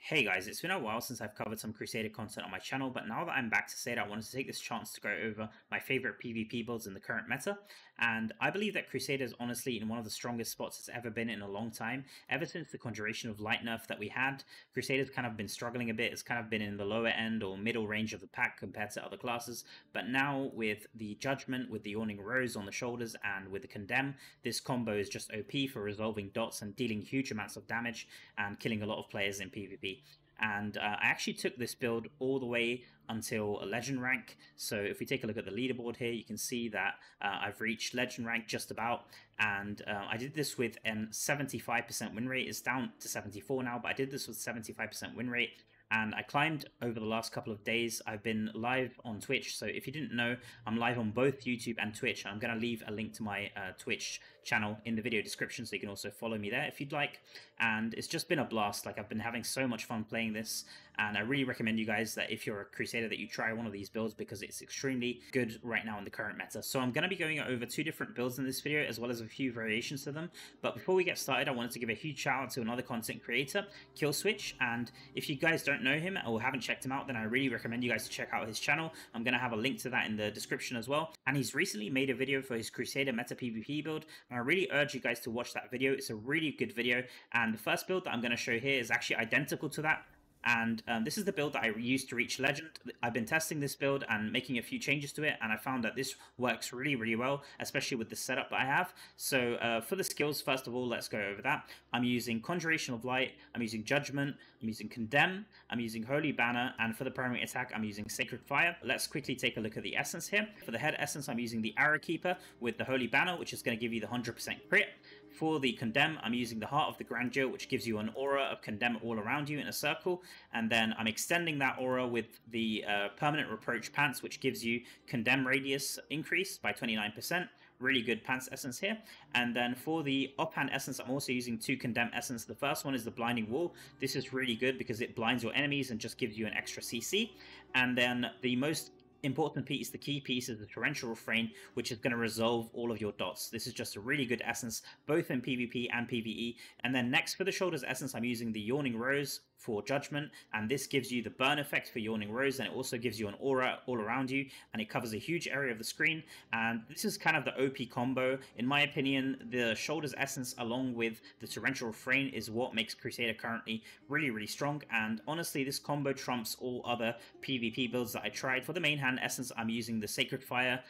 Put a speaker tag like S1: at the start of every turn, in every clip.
S1: Hey guys, it's been a while since I've covered some Crusader content on my channel, but now that I'm back to say it, I wanted to take this chance to go over my favorite PvP builds in the current meta. And I believe that Crusader is honestly in one of the strongest spots it's ever been in a long time. Ever since the Conjuration of Light nerf that we had, Crusader's kind of been struggling a bit. It's kind of been in the lower end or middle range of the pack compared to other classes. But now with the Judgment, with the Yawning Rose on the shoulders, and with the Condemn, this combo is just OP for resolving dots and dealing huge amounts of damage and killing a lot of players in PvP. And I actually took this build all the way until a legend rank. So if we take a look at the leaderboard here, you can see that I've reached legend rank just about, and I did this with a 75% win rate. It's down to 74 now, but I did this with 75% win rate. And I climbed over the last couple of days. I've been live on Twitch, so if you didn't know, I'm live on both YouTube and Twitch. I'm going to leave a link to my Twitch channel in the video description, so you can also follow me there if you'd like. And it's just been a blast. Like, I've been having so much fun playing this, and I really recommend you guys that if you're a Crusader that you try one of these builds, because it's extremely good right now in the current meta. So I'm going to be going over 2 different builds in this video, as well as a few variations to them. But before we get started, I wanted to give a huge shout out to another content creator, Killswitch. And if you guys don't know him or haven't checked him out, then I really recommend you guys to check out his channel. I'm going to have a link to that in the description as well. And he's recently made a video for his Crusader meta PvP build, and I really urge you guys to watch that video. It's a really good video, and the first build that I'm going to show here is actually identical to that. And this is the build that I used to reach legend. I've been testing this build and making a few changes to it, and I found that this works really well, especially with the setup that I have. So for the skills, first of all, let's go over that. I'm using Conjuration of Light, I'm using Judgment, I'm using Condemn, I'm using Holy Banner, and for the primary attack, I'm using Sacred Fire. Let's quickly take a look at the essence here. For the head essence, I'm using the Arrow Keeper with the Holy Banner, which is going to give you the 100% crit. For the Condemn, I'm using the Heart of the Grandeur, which gives you an aura of Condemn all around you in a circle. And then I'm extending that aura with the Permanent Reproach Pants, which gives you Condemn radius increase by 29%. Really good pants essence here. And then for the offhand essence, I'm also using 2 Condemn essence. The first one is the Blinding Wall. This is really good because it blinds your enemies and just gives you an extra CC. And then the most important piece, the key piece, is the Torrential Refrain, which is going to resolve all of your dots. This is just a really good essence, both in PvP and PvE. And then next, for the shoulders essence, I'm using the Yawning Rose for Judgment, and this gives you the burn effect for Yawning Rose, and it also gives you an aura all around you, and it covers a huge area of the screen. And this is kind of the OP combo. In my opinion, the shoulders essence along with the Torrential Refrain is what makes Crusader currently really strong, and honestly, this combo trumps all other PvP builds that I tried. For the main hand essence, I'm using the Sacred Fire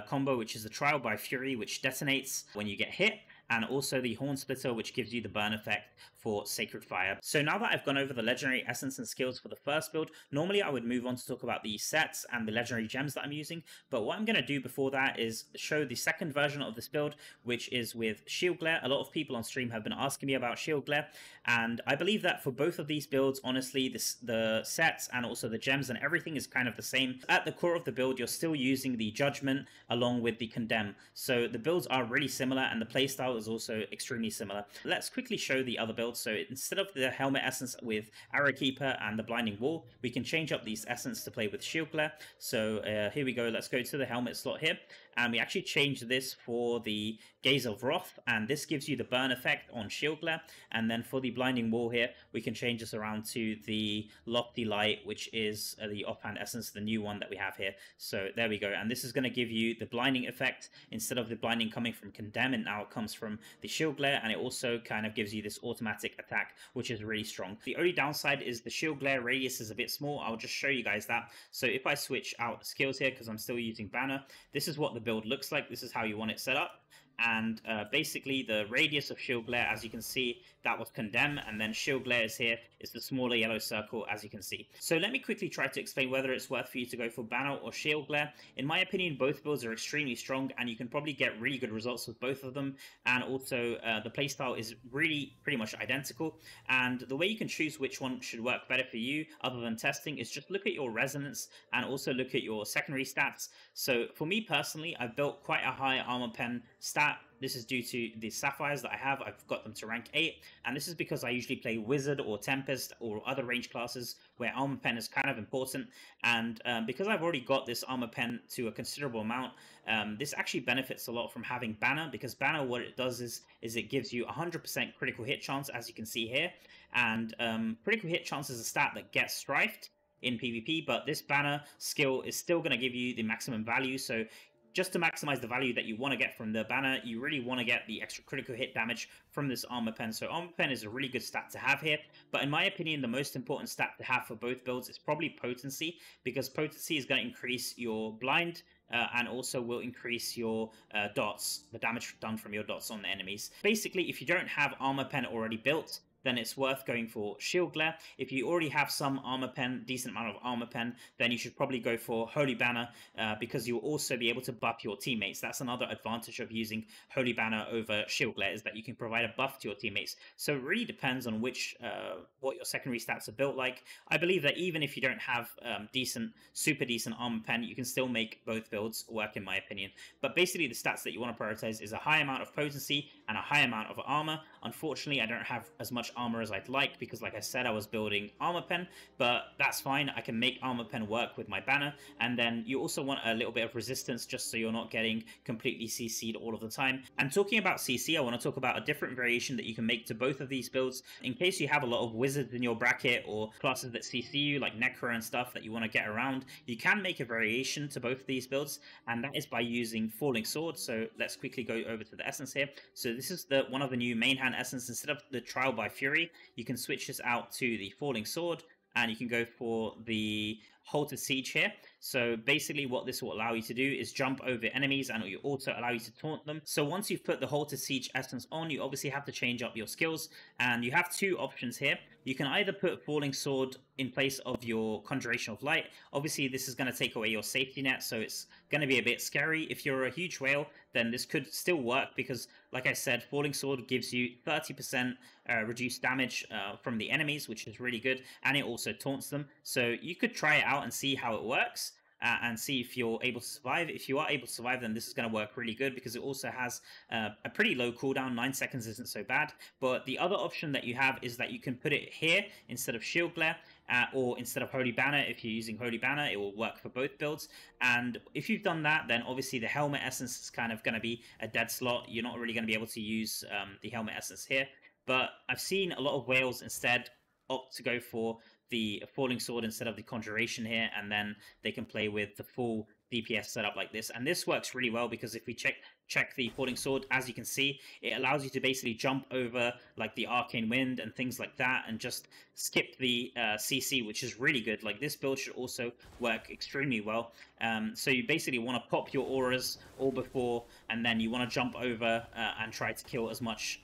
S1: combo, which is the Trial by Fury, which detonates when you get hit, and also the Horn Splitter, which gives you the burn effect for Sacred Fire. So now that I've gone over the legendary essence and skills for the first build, normally I would move on to talk about the sets and the legendary gems that I'm using, but what I'm going to do before that is show the second version of this build, which is with Shield Glare. A lot of people on stream have been asking me about Shield Glare, and I believe that for both of these builds, honestly, the sets and also the gems and everything is kind of the same. At the core of the build, you're still using the Judgment along with the Condemn, so the builds are really similar, and the playstyle is also extremely similar. Let's quickly show the other builds. So instead of the Helmet Essence with Arrow Keeper and the Blinding Wall, we can change up these Essence to play with Shield Glare. So here we go. Let's go to the Helmet slot here, and we actually change this for the Gaze of Wrath, and this gives you the burn effect on Shield Glare. And then for the Blinding Wall here, we can change this around to the Lofty Light, which is the offhand essence, the new one that we have here. So there we go, and this is going to give you the blinding effect. Instead of the blinding coming from Condemn, and now it comes from the Shield Glare, and it also kind of gives you this automatic attack, which is really strong. The only downside is the Shield Glare radius is a bit small. I'll just show you guys that. So if I switch out skills here, because I'm still using Banner, this is what the build looks like. This is how you want it set up. And basically the radius of Shield Glare, as you can see, that was Condemn, and then Shield Glare is here, is the smaller yellow circle, as you can see. So let me quickly try to explain whether it's worth for you to go for Banner or Shield Glare. In my opinion, both builds are extremely strong, and you can probably get really good results with both of them, and also the playstyle is really pretty much identical. And the way you can choose which one should work better for you, other than testing, is just look at your resonance and also look at your secondary stats. So for me personally, I've built quite a high armor pen stat that, this is due to the sapphires that I have. I've got them to rank 8, and this is because I usually play Wizard or Tempest or other range classes where armor pen is kind of important, and because I've already got this armor pen to a considerable amount, this actually benefits a lot from having Banner, because Banner, what it does is it gives you 100% critical hit chance, as you can see here, and critical hit chance is a stat that gets strifed in PvP, but this Banner skill is still going to give you the maximum value. So just to maximize the value that you want to get from the Banner, you really want to get the extra critical hit damage from this armor pen. So armor pen is a really good stat to have here, but in my opinion, the most important stat to have for both builds is probably potency, because potency is going to increase your blind, and also will increase your dots, the damage done from your dots on the enemies. Basically, if you don't have armor pen already built, then it's worth going for Shield Glare. If you already have some armor pen, decent amount of armor pen, then you should probably go for Holy Banner, because you'll also be able to buff your teammates. That's another advantage of using Holy Banner over Shield Glare, is that you can provide a buff to your teammates. So it really depends on which what your secondary stats are built like. I believe that even if you don't have super decent armor pen, you can still make both builds work, in my opinion. But basically, the stats that you want to prioritize is a high amount of potency and a high amount of armor. Unfortunately, I don't have as much armor as I'd like, because like I said, I was building armor pen, but that's fine. I can make armor pen work with my Banner. And then you also want a little bit of resistance, just so you're not getting completely CC'd all of the time. And talking about CC, I want to talk about a different variation that you can make to both of these builds. In case you have a lot of wizards in your bracket or classes that CC you, like Necro and stuff, that you want to get around, you can make a variation to both of these builds, and that is by using Falling Sword. So let's quickly go over to the essence here. So this is one of the new main hand essence. Instead of the Trial by Fury, you can switch this out to the Falling Sword, and you can go for the Halted Siege here. So basically what this will allow you to do is jump over enemies, and it will also allow you to taunt them. So once you've put the Halted Siege essence on, you obviously have to change up your skills, and you have two options here. You can either put Falling Sword in place of your Conjuration of Light. Obviously this is going to take away your safety net, so it's going to be a bit scary. If you're a huge whale, then this could still work, because like I said, Falling Sword gives you 30% reduced damage from the enemies, which is really good, and it also taunts them. So you could try it out and see how it works, and see if you're able to survive. If you are able to survive, then this is going to work really good, because it also has a pretty low cooldown. 9 seconds isn't so bad. But the other option that you have is that you can put it here instead of Shield Glare, or instead of Holy Banner. If you're using Holy Banner, it will work for both builds. And if you've done that, then obviously the Helmet Essence is kind of going to be a dead slot. You're not really going to be able to use the Helmet Essence here. But I've seen a lot of whales instead opt to go for the Falling Sword instead of the Conjuration here, and then they can play with the full DPS setup like this. And this works really well, because if we check the Falling Sword, as you can see, it allows you to basically jump over like the Arcane Wind and things like that, and just skip the CC, which is really good. Like, this build should also work extremely well. So you basically want to pop your auras all before, and then you want to jump over and try to kill as much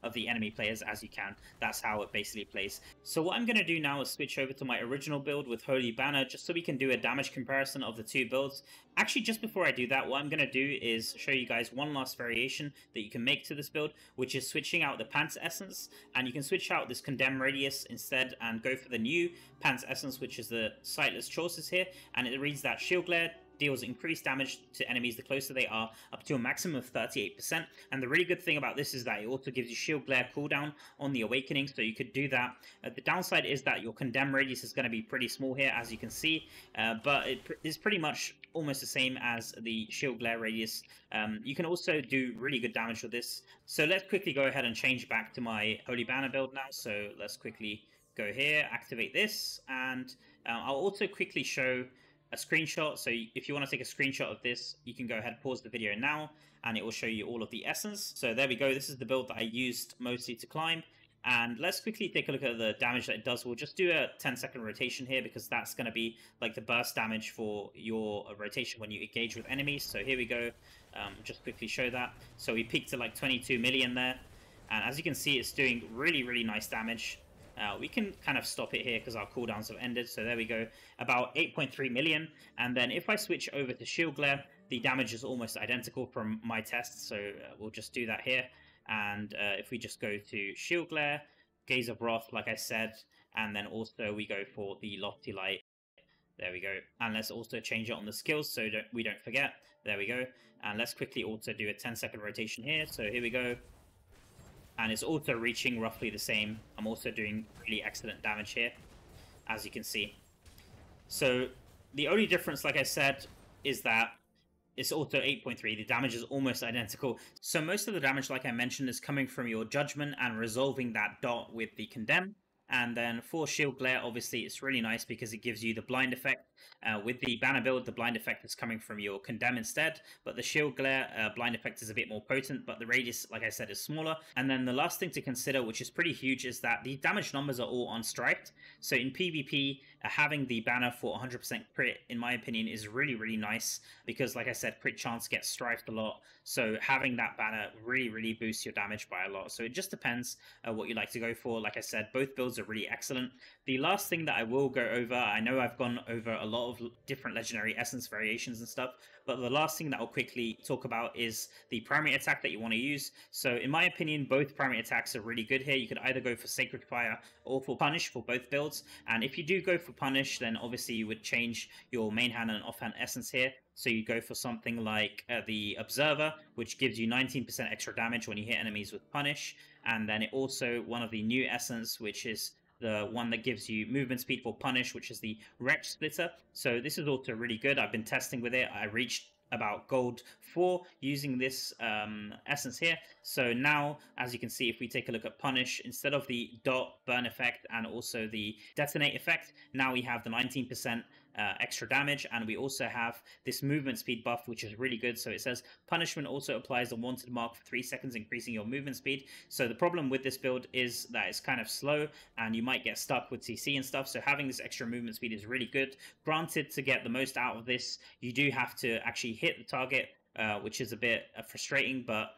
S1: of the enemy players as you can. That's how it basically plays. So what I'm going to do now is switch over to my original build with Holy Banner, just so we can do a damage comparison of the two builds. Actually, just before I do that, what I'm going to do is show you guys one last variation that you can make to this build, which is switching out the Pants Essence, and you can switch out this Condemn Radius instead and go for the new Pants Essence, which is the Sightless Choices here, and it reads that Shield Glare deals increased damage to enemies the closer they are, up to a maximum of 38%. And the really good thing about this is that it also gives you Shield Glare cooldown on the Awakening, so you could do that. The downside is that your Condemn radius is going to be pretty small here, as you can see, but it is pretty much almost the same as the Shield Glare radius. You can also do really good damage with this. So let's quickly go ahead and change back to my Holy Banner build now. So let's quickly go here, activate this, and I'll also quickly show a screenshot. So if you want to take a screenshot of this, you can go ahead, pause the video now, and it will show you all of the essence. So there we go. This is the build that I used mostly to climb. And let's quickly take a look at the damage that it does. We'll just do a 10-second rotation here, because that's going to be like the burst damage for your rotation when you engage with enemies. So here we go. Just quickly show that. So we peaked at like 22 million there. And as you can see, it's doing really, really nice damage. We can kind of stop it here because our cooldowns have ended. So there we go, about 8.3 million. And then if I switch over to Shield Glare, the damage is almost identical from my tests. So we'll just do that here. And if we just go to Shield Glare, Gaze of Wrath, like I said, and then also we go for the Lofty Light, There we go. And let's also change it on the skills so we don't forget. There we go. And let's quickly also do a 10-second rotation here. So here we go. And it's also reaching roughly the same. I'm also doing really excellent damage here, as you can see. So the only difference, like I said, is that it's also 8.3. The damage is almost identical. So most of the damage, like I mentioned, is coming from your Judgment and resolving that dot with the Condemn. And then for Shield Glare, obviously, it's really nice because it gives you the blind effect. With the banner build, the blind effect is coming from your Condemn instead, but the Shield Glare blind effect is a bit more potent, but the radius, like I said, is smaller. And then the last thing to consider, which is pretty huge, is that the damage numbers are all unstriped. So in PvP, having the banner for 100% crit, in my opinion, is really, really nice because, like I said, crit chance gets striped a lot. So having that banner really, really boosts your damage by a lot. So it just depends what you like to go for. Like I said, both builds are really excellent. The last thing that I will go over, I know I've gone over a lot of different legendary essence variations and stuff, but the last thing that I'll quickly talk about is the primary attack that you want to use. So in my opinion, both primary attacks are really good here. You could either go for Sacred Fire or for Punish for both builds. And if you do go for Punish, then obviously you would change your main hand and offhand essence here. So you go for something like the Observer, which gives you 19% extra damage when you hit enemies with Punish. And then it also, one of the new essence, which is the one that gives you movement speed for Punish, which is the Wretch Splitter. So this is also really good. I've been testing with it. I reached about gold 4 using this essence here. So now, as you can see, if we take a look at Punish, instead of the dot burn effect and also the detonate effect, now we have the 19% extra damage, and we also have this movement speed buff, which is really good. So it says punishment also applies a wanted mark for 3 seconds, increasing your movement speed. So the problem with this build is that it's kind of slow and you might get stuck with CC and stuff, so having this extra movement speed is really good. Granted, to get the most out of this, you do have to actually hit the target, which is a bit frustrating, but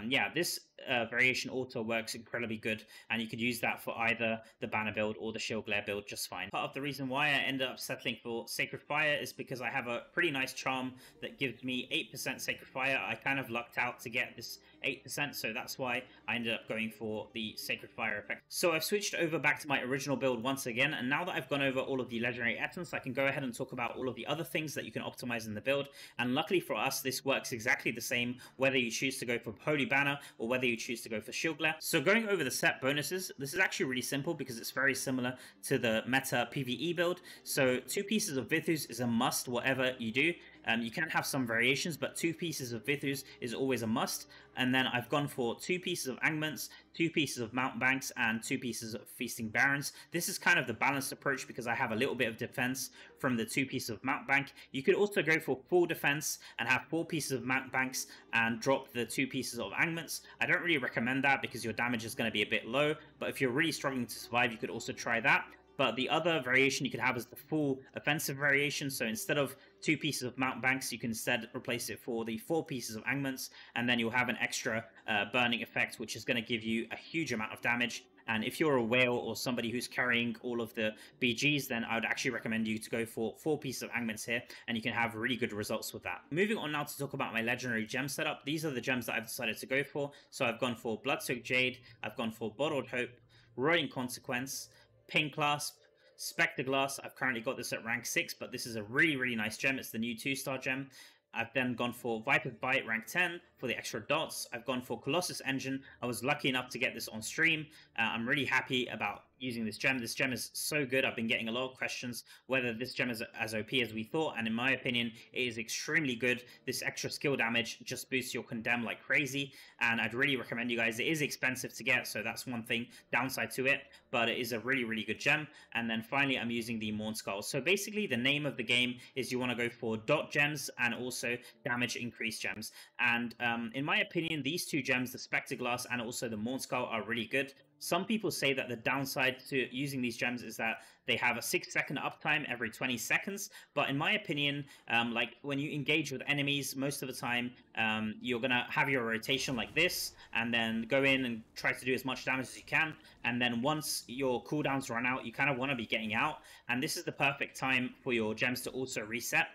S1: yeah, this variation also works incredibly good, and you could use that for either the banner build or the Shield Glare build just fine. Part of the reason why I ended up settling for Sacred Fire is because I have a pretty nice charm that gives me 8% Sacred Fire. I kind of lucked out to get this 8%, so that's why I ended up going for the Sacred Fire effect. So I've switched over back to my original build once again, and now that I've gone over all of the legendary essence, I can go ahead and talk about all of the other things that you can optimize in the build. And luckily for us, this works exactly the same whether you choose to go for Holy Banner or whether you choose to go for Shield Glare. So going over the set bonuses, this is actually really simple because it's very similar to the meta PvE build. So 2 pieces of Vithus is a must whatever you do. You can have some variations, but 2 pieces of Vithus is always a must. And then I've gone for 2 pieces of Angments, 2 pieces of Mountebanks, and 2 pieces of Feasting Barons. This is kind of the balanced approach because I have a little bit of defense from the 2 pieces of Mountebank. You could also go for full defense and have 4 pieces of Mountebanks and drop the 2 pieces of Angments. I don't really recommend that because your damage is going to be a bit low, but if you're really struggling to survive, you could also try that. But the other variation you could have is the full offensive variation. So instead of 2 pieces of Mountebanks, you can instead replace it for the 4 pieces of Angments, and then you'll have an extra burning effect, which is going to give you a huge amount of damage. And if you're a whale or somebody who's carrying all of the BGs, then I would actually recommend you to go for 4 pieces of Angments here, and you can have really good results with that. Moving on now to talk about my legendary gem setup. These are the gems that I've decided to go for. So I've gone for Bloodsoaked Jade, I've gone for Bottled Hope, Roaring Consequence, Ping Clasp, Spectre Glass. I've currently got this at rank 6, but this is a really, really nice gem. It's the new 2-star gem. I've then gone for Viper's Bite rank 10 for the extra dots. I've gone for Colossus Engine. I was lucky enough to get this on stream. I'm really happy about using this gem. This gem is so good. I've been getting a lot of questions whether this gem is as OP as we thought, and in my opinion, it is extremely good. This extra skill damage just boosts your Condemn like crazy, and I'd really recommend you guys. It is expensive to get, so that's one thing downside to it, but it is a really, really good gem. And then finally, I'm using the Morn Skull. So basically, the name of the game is you want to go for dot gems and also damage increase gems. And in my opinion, these 2 gems, the Spectre Glass and also the Morn Skull, are really good. Some people say that the downside to using these gems is that they have a 6-second uptime every 20 seconds. But in my opinion, like when you engage with enemies, most of the time, you're going to have your rotation like this and then go in and try to do as much damage as you can. And then once your cooldowns run out, you kind of want to be getting out. And this is the perfect time for your gems to also reset.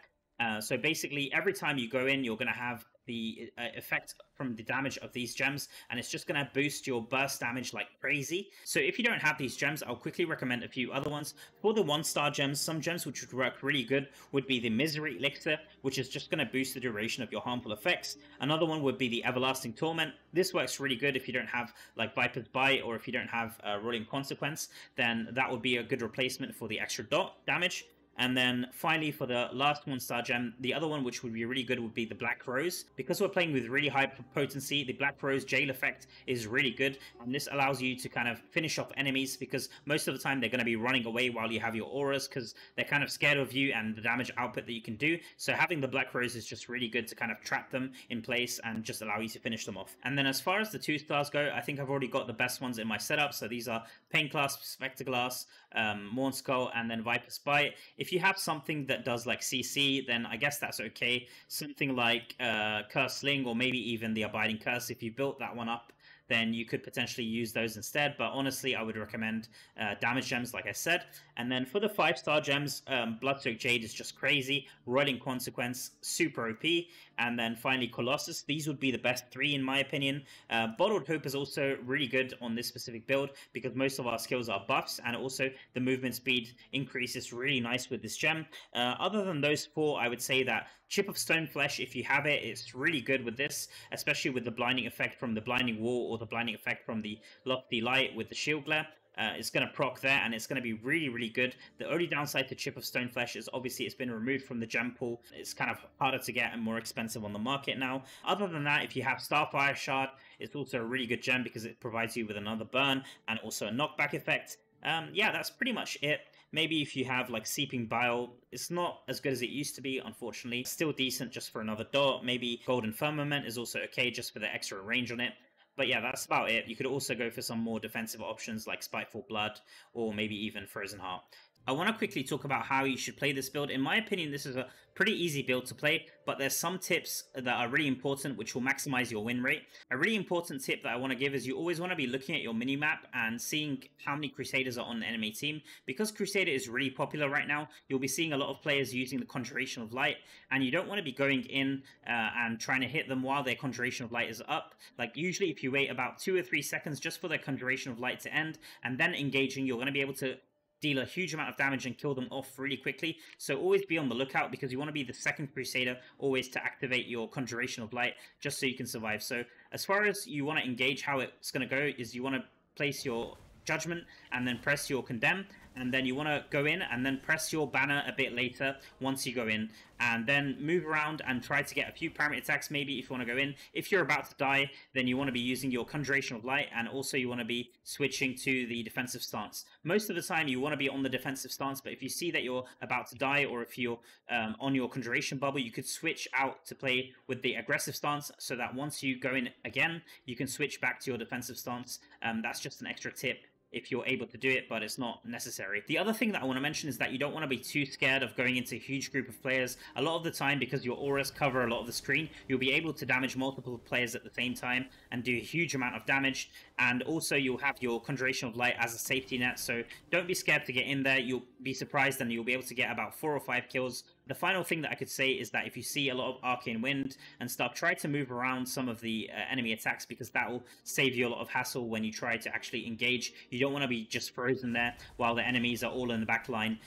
S1: So basically, every time you go in, you're going to have the effect from the damage of these gems, and it's just going to boost your burst damage like crazy. So if you don't have these gems, I'll quickly recommend a few other ones. For the 1-star gems, some gems which would work really good would be the Misery Elixir, which is just going to boost the duration of your harmful effects. Another one would be the Everlasting Torment. This works really good if you don't have like Viper's Bite, or if you don't have Rolling Consequence, then that would be a good replacement for the extra dot damage. And then finally, for the last 1-star gem, the other one which would be really good would be the Black Rose. Because we're playing with really high potency, the Black Rose jail effect is really good, and this allows you to kind of finish off enemies, because most of the time they're going to be running away while you have your auras, because they're kind of scared of you and the damage output that you can do. So having the Black Rose is just really good to kind of trap them in place and just allow you to finish them off. And then as far as the 2-stars go, I think I've already got the best ones in my setup. So these are Pain Clasp, Spectre Glass, Morn Skull, and then Viper's Bite. If you have something that does like CC, then I guess that's okay. Something like Curse Sling, or maybe even the Abiding Curse, if you built that one up, then you could potentially use those instead. But honestly, I would recommend damage gems, like I said. And then for the 5-star gems, Bloodsoaked Jade is just crazy. Rolling Consequence, super OP. And then finally Colossus. These would be the best 3 in my opinion. Bottled Hope is also really good on this specific build, because most of our skills are buffs, and also the movement speed increase is really nice with this gem. Other than those 4, I would say that Chip of Stone Flesh, if you have it, it's really good with this, especially with the blinding effect from the Blinding Wall, or the blinding effect from the Lofty Light with the Shield Glare. It's going to proc there, and it's going to be really, really good. The only downside to Chip of Stone Flesh is obviously it's been removed from the gem pool. It's kind of harder to get and more expensive on the market now. Other than that, if you have Starfire Shard, it's also a really good gem because it provides you with another burn and also a knockback effect. Yeah, that's pretty much it. Maybe if you have like Seeping Bile, it's not as good as it used to be, unfortunately. Still decent just for another dot. Maybe Golden Firmament is also okay just for the extra range on it. But yeah, that's about it. You could also go for some more defensive options like Spiteful Blood, or maybe even Frozen Heart. I want to quickly talk about how you should play this build. In my opinion, this is a pretty easy build to play, but there's some tips that are really important which will maximize your win rate. A really important tip that I want to give is you always want to be looking at your minimap and seeing how many Crusaders are on the enemy team. Because Crusader is really popular right now, you'll be seeing a lot of players using the Conjuration of Light, and you don't want to be going in and trying to hit them while their Conjuration of Light is up. Like usually if you wait about 2 or 3 seconds just for their Conjuration of Light to end and then engaging, you're going to be able to deal a huge amount of damage and kill them off really quickly. So always be on the lookout, because you want to be the second Crusader always to activate your Conjuration of Light, just so you can survive. So as far as you want to engage, how it's going to go is you want to place your Judgment and then press your Condemn, and then you want to go in and then press your banner a bit later once you go in, and then move around and try to get a few primary attacks maybe if you want to go in. If you're about to die, then you want to be using your Conjuration of Light, and also you want to be switching to the defensive stance. Most of the time you want to be on the defensive stance, but if you see that you're about to die, or if you're on your Conjuration bubble, you could switch out to play with the aggressive stance, so that once you go in again, you can switch back to your defensive stance. That's just an extra tip if you're able to do it, but it's not necessary. The other thing that I want to mention is that you don't want to be too scared of going into a huge group of players. A lot of the time, because your auras cover a lot of the screen, you'll be able to damage multiple players at the same time and do a huge amount of damage. And also you'll have your Conjuration of Light as a safety net, so don't be scared to get in there. You'll be surprised and you'll be able to get about 4 or 5 kills. The final thing that I could say is that if you see a lot of Arcane Wind and stuff, try to move around some of the enemy attacks, because that will save you a lot of hassle when you try to actually engage. You don't want to be just frozen there while the enemies are all in the back line.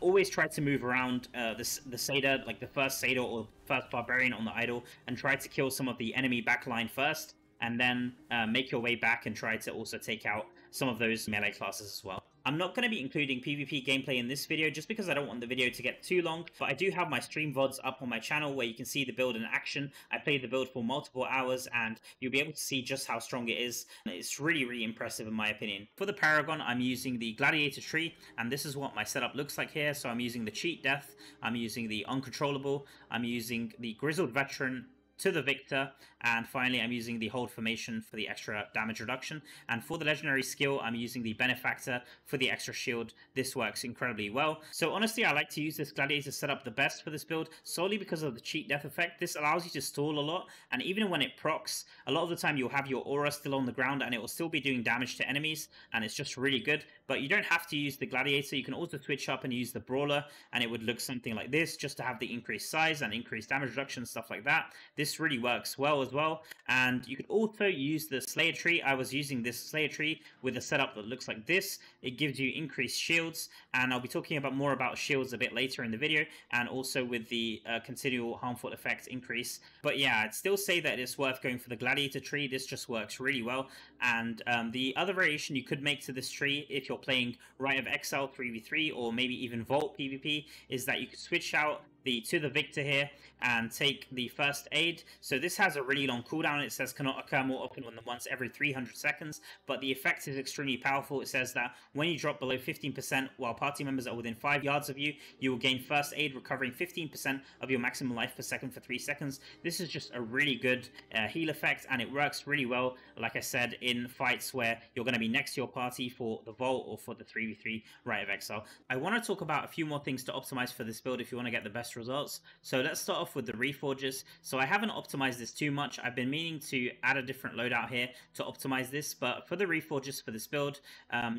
S1: Always try to move around the Satyr, like the first Satyr or first Barbarian on the idol, and try to kill some of the enemy backline first, and then make your way back and try to also take out some of those melee classes as well. I'm not going to be including PvP gameplay in this video just because I don't want the video to get too long, but I do have my stream VODs up on my channel where you can see the build in action. I played the build for multiple hours and you'll be able to see just how strong it is. It's really, really impressive in my opinion. For the Paragon, I'm using the Gladiator tree, and this is what my setup looks like here. So I'm using the Cheat Death, I'm using the Uncontrollable, I'm using the Grizzled Veteran to the Victor, and finally I'm using the Hold Formation for the extra damage reduction. And for the legendary skill, I'm using the Benefactor for the extra shield. This works incredibly well. So honestly, I like to use this Gladiator setup the best for this build, solely because of the Cheat Death effect. This allows you to stall a lot, and even when it procs, a lot of the time you'll have your aura still on the ground and it will still be doing damage to enemies, and it's just really good. But you don't have to use the Gladiator. You can also switch up and use the Brawler, and it would look something like this, just to have the increased size and increased damage reduction, stuff like that. This this really works well as well. And you could also use the Slayer tree. I was using this Slayer tree with a setup that looks like this. It gives you increased shields, and I'll be talking about more about shields a bit later in the video, and also with the continual harmful effect increase. But yeah, I'd still say that it's worth going for the Gladiator tree. This just works really well. And the other variation you could make to this tree, if you're playing Rite of Exile 3v3 or maybe even Vault PvP, is that you could switch out to the Victor here and take the first aid. So this has a really long cooldown. It says cannot occur more often than once every 300 seconds, but the effect is extremely powerful. It says that when you drop below 15% while party members are within 5 yards of you, you will gain first aid, recovering 15% of your maximum life per second for 3 seconds. This is just a really good heal effect, and it works really well, like I said, in fights where you're going to be next to your party for the Vault or for the 3v3 Rite of Exile. I want to talk about a few more things to optimize for this build if you want to get the best results. So let's start off with the Reforges. So I haven't optimized this too much. I've been meaning to add a different loadout here to optimize this, but for the Reforges for this build,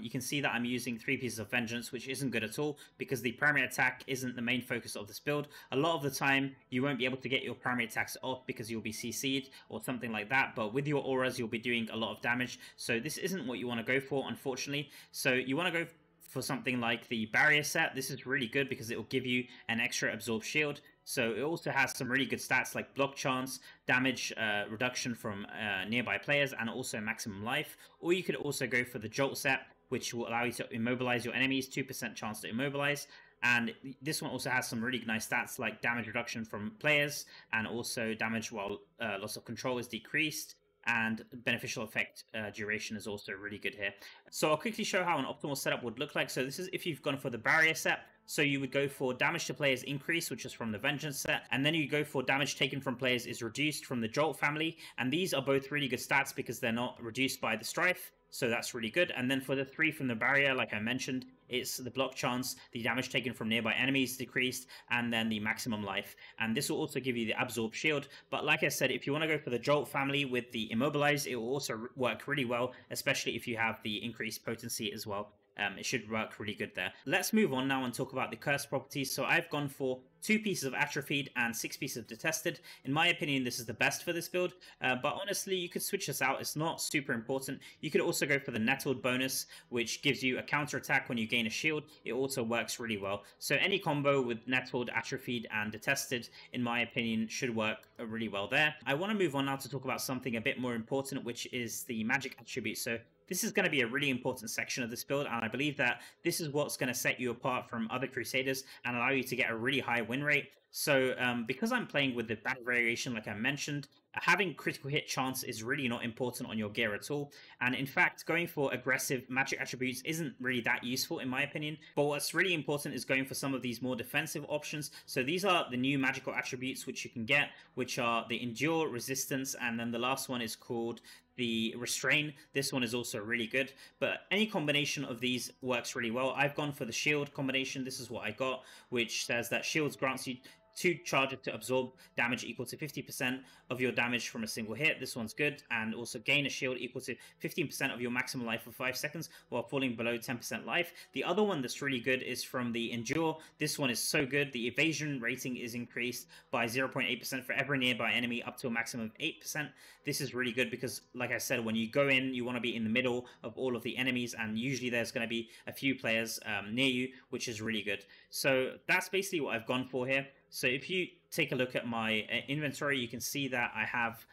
S1: you can see that I'm using 3 pieces of Vengeance, which isn't good at all because the primary attack isn't the main focus of this build. A lot of the time you won't be able to get your primary attacks off because you'll be CC'd or something like that, but with your auras you'll be doing a lot of damage, so this isn't what you want to go for, unfortunately. So you want to go for something like the barrier set. This is really good because it will give you an extra absorb shield. So it also has some really good stats like block chance, damage reduction from nearby players, and also maximum life. Or you could also go for the jolt set, which will allow you to immobilize your enemies, 2% chance to immobilize. And this one also has some really nice stats like damage reduction from players, and also damage while loss of control is decreased, and beneficial effect duration is also really good here. So I'll quickly show how an optimal setup would look like. So this is if you've gone for the barrier set. So you would go for damage to players increase, which is from the Vengeance set, and then you go for damage taken from players is reduced from the Jolt family, and these are both really good stats because they're not reduced by the Strife, so that's really good. And then for the 3 from the barrier, like I mentioned, it's the block chance, the damage taken from nearby enemies decreased, and then the maximum life. And this will also give you the absorb shield. But like I said, if you want to go for the Jolt family with the immobilize, it will also work really well, especially if you have the increased potency as well. It should work really good there. Let's move on now and talk about the curse properties. So I've gone for 2 pieces of atrophied and 6 pieces of detested. In my opinion, this is the best for this build, but honestly, you could switch this out. It's not super important. You could also go for the nettled bonus, which gives you a counter attack when you gain a shield. It also works really well. So any combo with nettled, atrophied, and detested, in my opinion, should work really well there. I want to move on now to talk about something a bit more important, which is the magic attributes. So this is going to be a really important section of this build, and I believe that this is what's going to set you apart from other Crusaders and allow you to get a really high win rate. So because I'm playing with the battle variation, like I mentioned, having critical hit chance is really not important on your gear at all. And in fact, going for aggressive magic attributes isn't really that useful in my opinion. But what's really important is going for some of these more defensive options. So these are the new magical attributes which you can get, which are the Endure, Resistance, and then the last one is called the Restrain. This one is also really good, but any combination of these works really well. I've gone for the Shield combination. This is what I got, which says that Shields grants you 2 charges to absorb damage equal to 50% of your damage from a single hit. This one's good. And also gain a shield equal to 15% of your maximum life for 5 seconds while falling below 10% life. The other one that's really good is from the Endure. This one is so good. The evasion rating is increased by 0.8% for every nearby enemy up to a maximum of 8%. This is really good because, like I said, when you go in, you want to be in the middle of all of the enemies, and usually there's going to be a few players near you, which is really good. So that's basically what I've gone for here. So if you take a look at my inventory, you can see that I have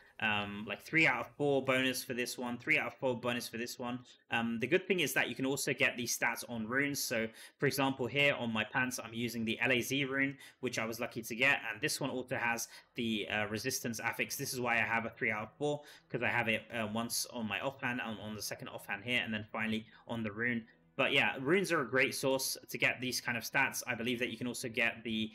S1: like 3 out of 4 bonus for this one, 3 out of 4 bonus for this one. The good thing is that you can also get these stats on runes. So for example, here on my pants, I'm using the LAZ rune, which I was lucky to get. And this one also has the resistance affix. This is why I have a 3 out of 4, because I have it once on my offhand and on the second offhand here, and then finally on the rune. But yeah, runes are a great source to get these kind of stats. I believe that you can also get the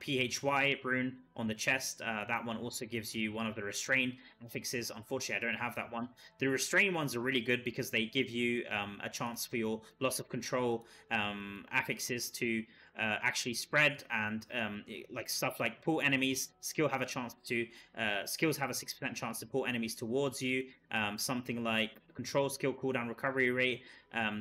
S1: PHY rune on the chest. That one also gives you one of the restrain affixes. Unfortunately, I don't have that one. The restrain ones are really good because they give you a chance for your loss of control affixes to actually spread, and like stuff like pull enemies. Skills have a 6% chance to pull enemies towards you. Something like control skill cooldown recovery rate.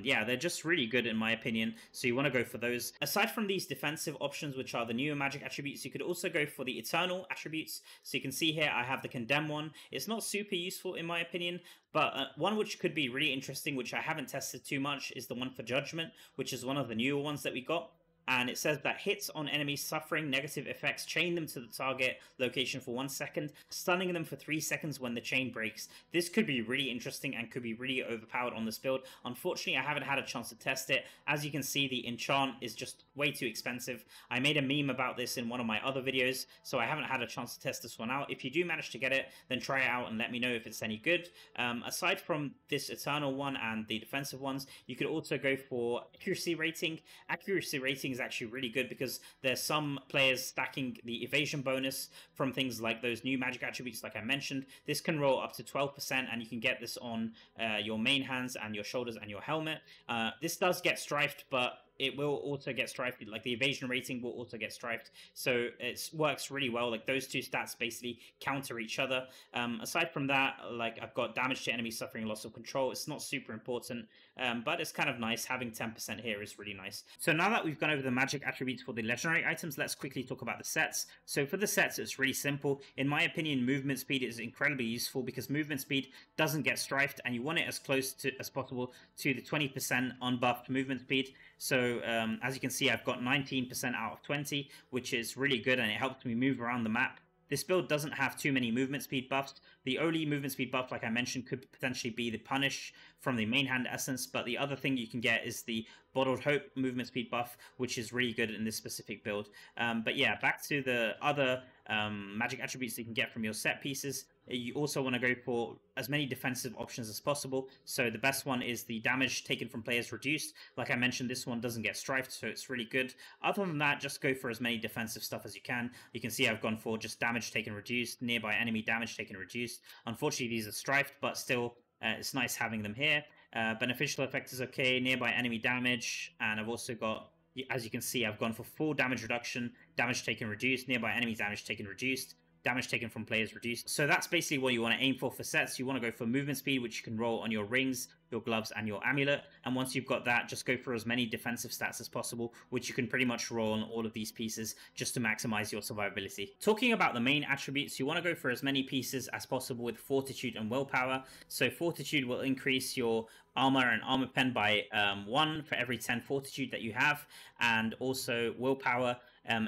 S1: Yeah, they're just really good in my opinion, so you want to go for those. Aside from these defensive options, which are the newer magic attributes, you could also go for the eternal attributes. So you can see here I have the Condemn one. It's not super useful in my opinion, but one which could be really interesting, which I haven't tested too much, is the one for Judgment, which is one of the newer ones that we got. And it says that hits on enemies suffering negative effects chain them to the target location for 1 second, stunning them for 3 seconds when the chain breaks. This could be really interesting and could be really overpowered on this build. Unfortunately, I haven't had a chance to test it. As you can see, the enchant is just way too expensive. I made a meme about this in one of my other videos, so I haven't had a chance to test this one out. If you do manage to get it, then try it out and let me know if it's any good. Aside from this Eternal one and the defensive ones, you could also go for accuracy rating. Accuracy rating is actually really good because there's some players stacking the evasion bonus from things like those new magic attributes like I mentioned. This can roll up to 12%, and you can get this on your main hands and your shoulders and your helmet. This does get strifed, but it will also get strifed. Like the evasion rating will also get strifed, so it works really well. Like those two stats basically counter each other. Aside from that, like I've got damage to enemies suffering loss of control. It's not super important, but it's kind of nice. Having 10% here is really nice. So now that we've gone over the magic attributes for the legendary items, let's quickly talk about the sets. So for the sets, it's really simple. In my opinion, movement speed is incredibly useful because movement speed doesn't get strifed, and you want it as close to as possible to the 20% unbuffed movement speed. So as you can see, I've got 19% out of 20, which is really good, and it helps me move around the map. This build doesn't have too many movement speed buffs. The only movement speed buff, like I mentioned, could potentially be the Punish from the main hand essence, but the other thing you can get is the Bottled Hope movement speed buff, which is really good in this specific build. But yeah, back to the other magic attributes that you can get from your set pieces. You also want to go for as many defensive options as possible. So the best one is the damage taken from players reduced. Like I mentioned, this one doesn't get strifed, so it's really good. Other than that, just go for as many defensive stuff as you can. You can see I've gone for just damage taken reduced, nearby enemy damage taken reduced. Unfortunately, these are strifed, but still, it's nice having them here. Beneficial effect is okay, nearby enemy damage, and I've also got, as you can see, I've gone for full damage reduction, damage taken reduced, nearby enemy damage taken reduced, damage taken from players reduced. So that's basically what you want to aim for sets. You want to go for movement speed, which you can roll on your rings, your gloves, and your amulet. And once you've got that, just go for as many defensive stats as possible, which you can pretty much roll on all of these pieces just to maximize your survivability. Talking about the main attributes, you want to go for as many pieces as possible with Fortitude and Willpower. So Fortitude will increase your armor and armor pen by 1 for every 10 Fortitude that you have, and also Willpower,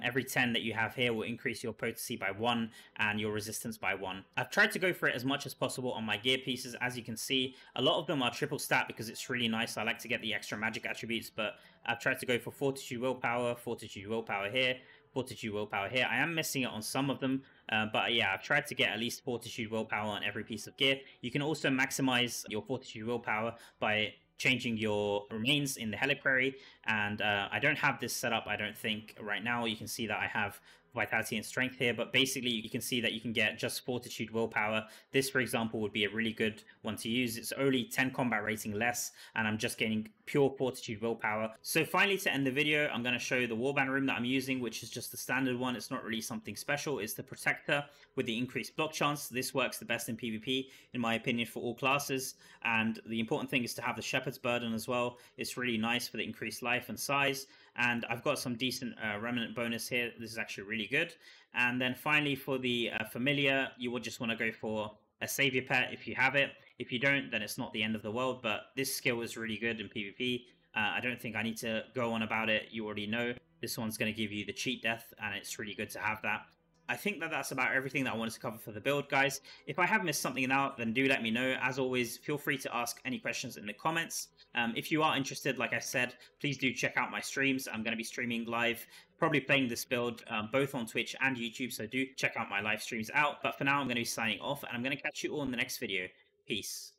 S1: every 10 that you have here will increase your potency by 1 and your resistance by 1. I've tried to go for it as much as possible on my gear pieces. As you can see, a lot of them are triple stat because it's really nice. I like to get the extra magic attributes, but I've tried to go for Fortitude Willpower here, Fortitude Willpower here. I am missing it on some of them, but yeah, I've tried to get at least Fortitude Willpower on every piece of gear. You can also maximize your Fortitude Willpower by changing your remains in the Reliquary, and I don't have this set up, I don't think, right now. You can see that I have vitality and strength here, but basically you can see that you can get just Fortitude Willpower. This, for example, would be a really good one to use. It's only 10 combat rating less, and I'm just getting pure Fortitude Willpower. So finally, to end the video, I'm going to show you the warband room that I'm using, which is just the standard one. It's not really something special. It's the Protector with the increased block chance. This works the best in PvP, in my opinion, for all classes. And the important thing is to have the Shepherd's Burden as well. It's really nice for the increased life and size. And I've got some decent remnant bonus here. This is actually really good. And then finally, for the familiar, you would just want to go for a savior pet if you have it. If you don't, then it's not the end of the world, but this skill is really good in PvP. I don't think I need to go on about it. You already know. This one's going to give you the cheat death, and it's really good to have that. I think that that's about everything that I wanted to cover for the build, guys. If I have missed something out, then do let me know. As always, feel free to ask any questions in the comments. If you are interested, like I said, please do check out my streams. I'm going to be streaming live, probably playing this build both on Twitch and YouTube, so do check out my live streams out. But for now, I'm going to be signing off, and I'm going to catch you all in the next video. Peace.